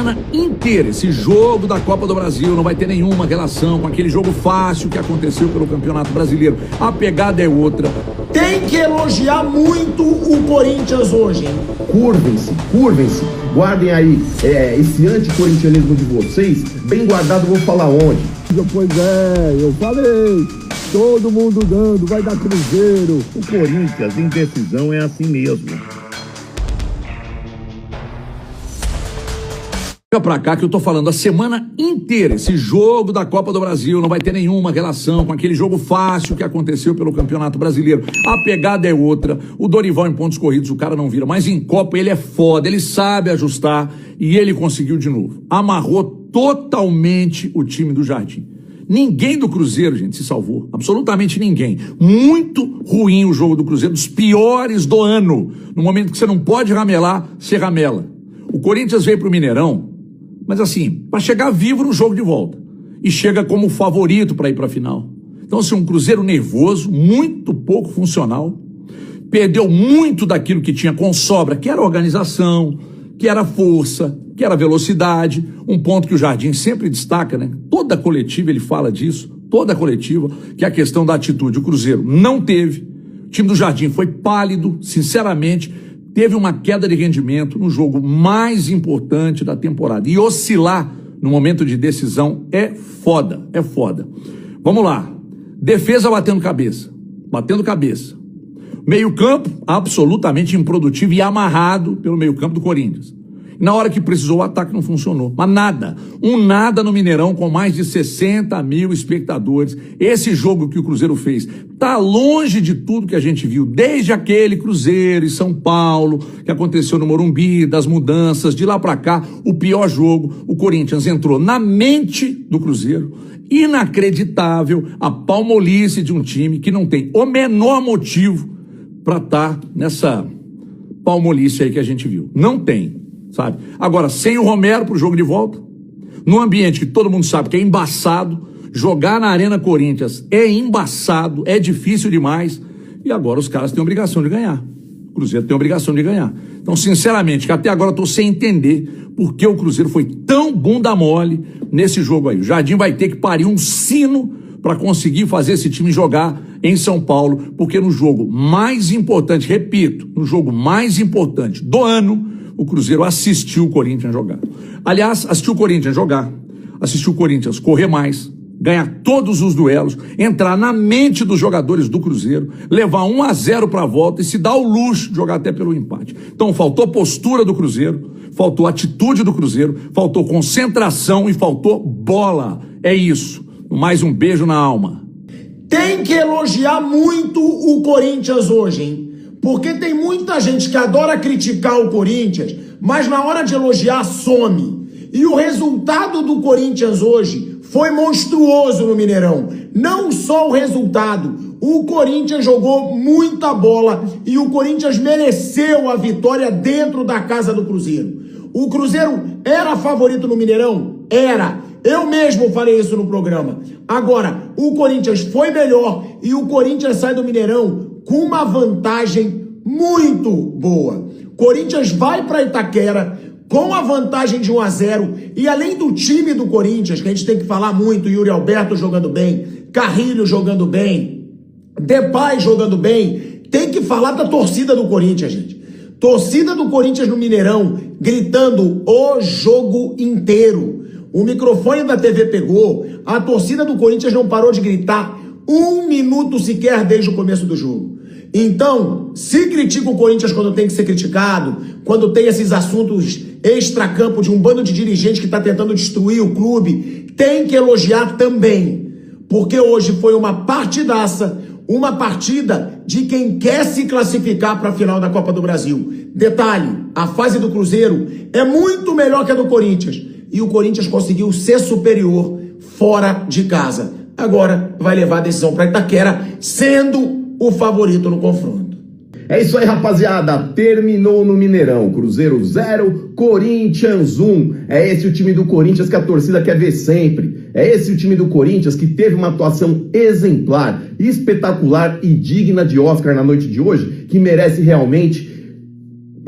semana inteira. Esse jogo da Copa do Brasil não vai ter nenhuma relação com aquele jogo fácil que aconteceu pelo Campeonato Brasileiro. A pegada é outra. Tem que elogiar muito o Corinthians hoje, hein? Curvem-se. Guardem aí esse anticorintianismo de vocês, bem guardado, vou falar onde. Pois é, eu falei, todo mundo dando, vai dar Cruzeiro. O Corinthians, indecisão, é assim mesmo. Fica pra cá que eu tô falando a semana inteira. Esse jogo da Copa do Brasil não vai ter nenhuma relação com aquele jogo fácil que aconteceu pelo Campeonato Brasileiro. A pegada é outra. O Dorival em pontos corridos, o cara não vira. Mas em Copa ele é foda, ele sabe ajustar e ele conseguiu de novo. Amarrou totalmente o time do Jardim. Ninguém do Cruzeiro, gente, se salvou. Absolutamente ninguém. Muito ruim o jogo do Cruzeiro, dos piores do ano. No momento que você não pode ramelar, você ramela. O Corinthians veio pro Mineirão, mas assim, para chegar vivo no jogo de volta. E chega como favorito para ir para a final. Então, assim, um Cruzeiro nervoso, muito pouco funcional. Perdeu muito daquilo que tinha com sobra, que era organização, que era força, que era velocidade. Um ponto que o Jardim sempre destaca, né? Toda coletiva ele fala disso, toda coletiva, que é a questão da atitude. O Cruzeiro não teve. O time do Jardim foi pálido, sinceramente. Teve uma queda de rendimento no jogo mais importante da temporada. E oscilar no momento de decisão é foda, é foda. Vamos lá. Defesa batendo cabeça. Meio-campo absolutamente improdutivo e amarrado pelo meio-campo do Corinthians. Na hora que precisou, o ataque não funcionou. Mas nada. Nada no Mineirão com mais de 60 mil espectadores. Esse jogo que o Cruzeiro fez tá longe de tudo que a gente viu. Desde aquele Cruzeiro e São Paulo, que aconteceu no Morumbi, das mudanças, de lá pra cá, o pior jogo. O Corinthians entrou na mente do Cruzeiro. Inacreditável a palmolice de um time que não tem o menor motivo pra estar nessa palmolice aí que a gente viu. Não tem. Sabe? Agora, sem o Romero pro jogo de volta, num ambiente que todo mundo sabe que é embaçado, jogar na Arena Corinthians é embaçado, é difícil demais, e agora os caras têm obrigação de ganhar. O Cruzeiro tem obrigação de ganhar. Então, sinceramente, que até agora eu tô sem entender por que o Cruzeiro foi tão bunda mole nesse jogo aí. O Jardim vai ter que parir um sino para conseguir fazer esse time jogar em São Paulo, porque no jogo mais importante, repito, no jogo mais importante do ano, o Cruzeiro assistiu o Corinthians jogar. Aliás, assistiu o Corinthians jogar, assistiu o Corinthians correr mais, ganhar todos os duelos, entrar na mente dos jogadores do Cruzeiro, levar 1-0 para a volta e se dar o luxo de jogar até pelo empate. Então faltou postura do Cruzeiro, faltou atitude do Cruzeiro, faltou concentração e faltou bola. É isso. Mais um beijo na alma. Tem que elogiar muito o Corinthians hoje, hein? Porque tem muita gente que adora criticar o Corinthians, mas na hora de elogiar some. E o resultado do Corinthians hoje foi monstruoso no Mineirão. Não só o resultado, o Corinthians jogou muita bola e o Corinthians mereceu a vitória dentro da casa do Cruzeiro. O Cruzeiro era favorito no Mineirão? Era. Eu mesmo falei isso no programa. Agora, o Corinthians foi melhor e o Corinthians sai do Mineirão com uma vantagem muito boa. Corinthians vai para Itaquera com a vantagem de 1-0 e além do time do Corinthians, que a gente tem que falar muito, Yuri Alberto jogando bem, Carrilho jogando bem, Depay jogando bem, tem que falar da torcida do Corinthians, gente. Torcida do Corinthians no Mineirão, gritando o jogo inteiro. O microfone da TV pegou, a torcida do Corinthians não parou de gritar 1 minuto sequer desde o começo do jogo. Então, se critica o Corinthians quando tem que ser criticado, quando tem esses assuntos extracampo de um bando de dirigentes que está tentando destruir o clube, tem que elogiar também. Porque hoje foi uma partidaça, uma partida de quem quer se classificar para a final da Copa do Brasil. Detalhe, a fase do Cruzeiro é muito melhor que a do Corinthians. E o Corinthians conseguiu ser superior fora de casa. Agora vai levar a decisão para Itaquera, sendo o favorito no confronto. É isso aí, rapaziada. Terminou no Mineirão. Cruzeiro 0, Corinthians 1. É esse o time do Corinthians que a torcida quer ver sempre. É esse o time do Corinthians que teve uma atuação exemplar, espetacular e digna de Oscar na noite de hoje, que merece realmente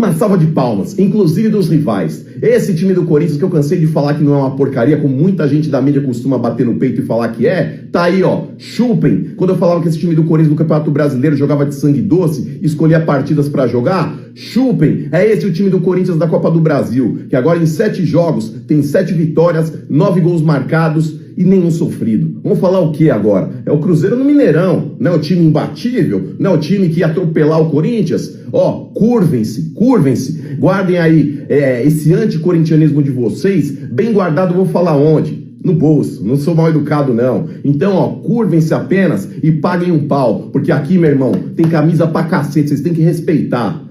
Uma salva de palmas, inclusive dos rivais. Esse time do Corinthians, que eu cansei de falar que não é uma porcaria, como muita gente da mídia costuma bater no peito e falar que é, tá aí, ó, chupem. Quando eu falava que esse time do Corinthians do Campeonato Brasileiro jogava de sangue doce, escolhia partidas pra jogar, chupem. É esse o time do Corinthians da Copa do Brasil, que agora em 7 jogos tem 7 vitórias, 9 gols marcados e nenhum sofrido. Vamos falar o que agora? É o Cruzeiro no Mineirão, não é o time imbatível, não é o time que ia atropelar o Corinthians. Ó, curvem-se, guardem aí esse anticorintianismo de vocês, bem guardado, vou falar onde? No bolso, não sou mal educado não. Então, ó, curvem-se apenas e paguem um pau, porque aqui, meu irmão, tem camisa pra cacete, vocês têm que respeitar,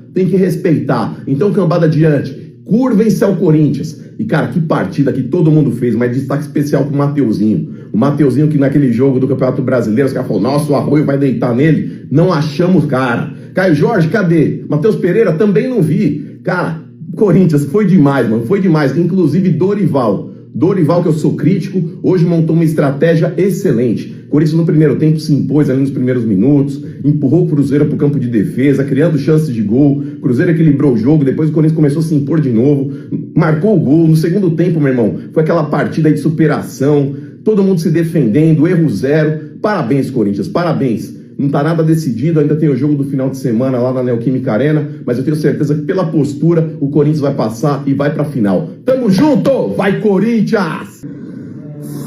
Então, cambada adiante, curvem-se ao Corinthians. E, cara, que partida que todo mundo fez, mas destaque especial pro Mateuzinho. O Mateuzinho que naquele jogo do Campeonato Brasileiro, os caras falaram, nossa, o Arroio vai deitar nele. Não achamos, cara. Caio Jorge, cadê? Matheus Pereira, também não vi. Cara, Corinthians, foi demais, mano, foi demais. Inclusive, Dorival, que eu sou crítico, hoje montou uma estratégia excelente. Corinthians no primeiro tempo se impôs ali nos primeiros minutos, empurrou o Cruzeiro pro campo de defesa, criando chances de gol. Cruzeiro equilibrou o jogo, depois o Corinthians começou a se impor de novo, marcou o gol. No segundo tempo, meu irmão, foi aquela partida de superação, todo mundo se defendendo, erro zero. Parabéns, Corinthians, parabéns. Não tá nada decidido, ainda tem o jogo do final de semana lá na Neoquímica Arena, mas eu tenho certeza que pela postura o Corinthians vai passar e vai pra final. Tamo junto! Vai, Corinthians!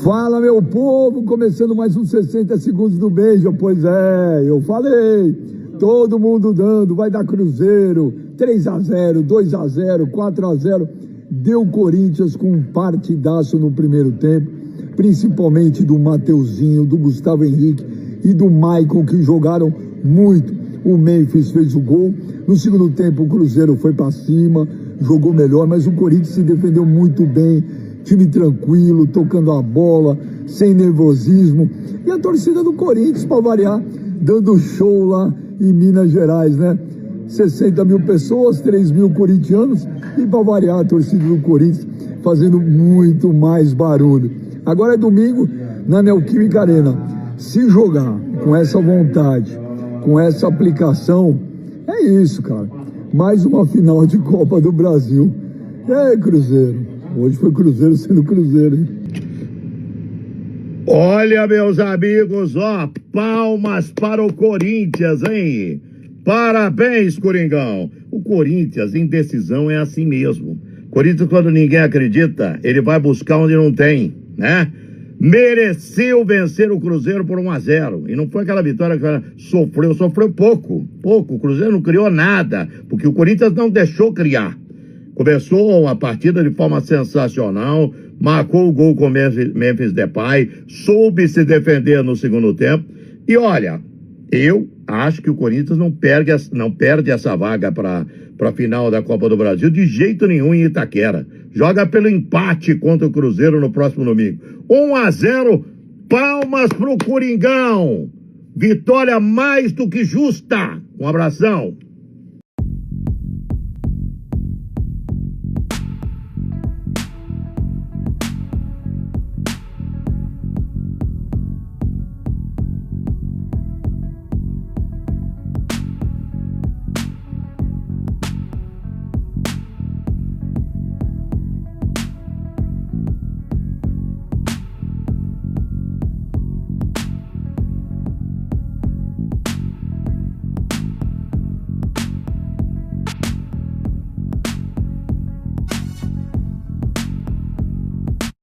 Fala, meu povo, começando mais uns 60 segundos do beijo. Pois é, eu falei, todo mundo dando, vai dar Cruzeiro, 3-0, 2-0, 4-0. Deu Corinthians com um partidaço no primeiro tempo, principalmente do Mateuzinho, do Gustavo Henrique e do Maicon, que jogaram muito. O Memphis fez o gol. No segundo tempo o Cruzeiro foi para cima, jogou melhor, mas o Corinthians se defendeu muito bem. Time tranquilo, tocando a bola, sem nervosismo. E a torcida do Corinthians, para variar, dando show lá em Minas Gerais, né? 60 mil pessoas, 3 mil corintianos. E para variar, a torcida do Corinthians fazendo muito mais barulho. Agora é domingo, na Neoquímica Arena. Se jogar com essa vontade, com essa aplicação, é isso, cara. Mais uma final de Copa do Brasil. E aí, Cruzeiro? Hoje foi Cruzeiro sendo Cruzeiro, hein? Olha, meus amigos, ó, palmas para o Corinthians, hein? Parabéns, Coringão. O Corinthians, indecisão é assim mesmo. Corinthians, quando ninguém acredita, ele vai buscar onde não tem, né? Mereceu vencer o Cruzeiro por 1-0. E não foi aquela vitória que sofreu pouco. O Cruzeiro não criou nada, porque o Corinthians não deixou criar. Começou a partida de forma sensacional, marcou o gol com Memphis Depay, soube se defender no segundo tempo. E olha, eu acho que o Corinthians não perde essa vaga para a final da Copa do Brasil de jeito nenhum em Itaquera. Joga pelo empate contra o Cruzeiro no próximo domingo. 1-0, palmas pro Coringão. Vitória mais do que justa. Um abração.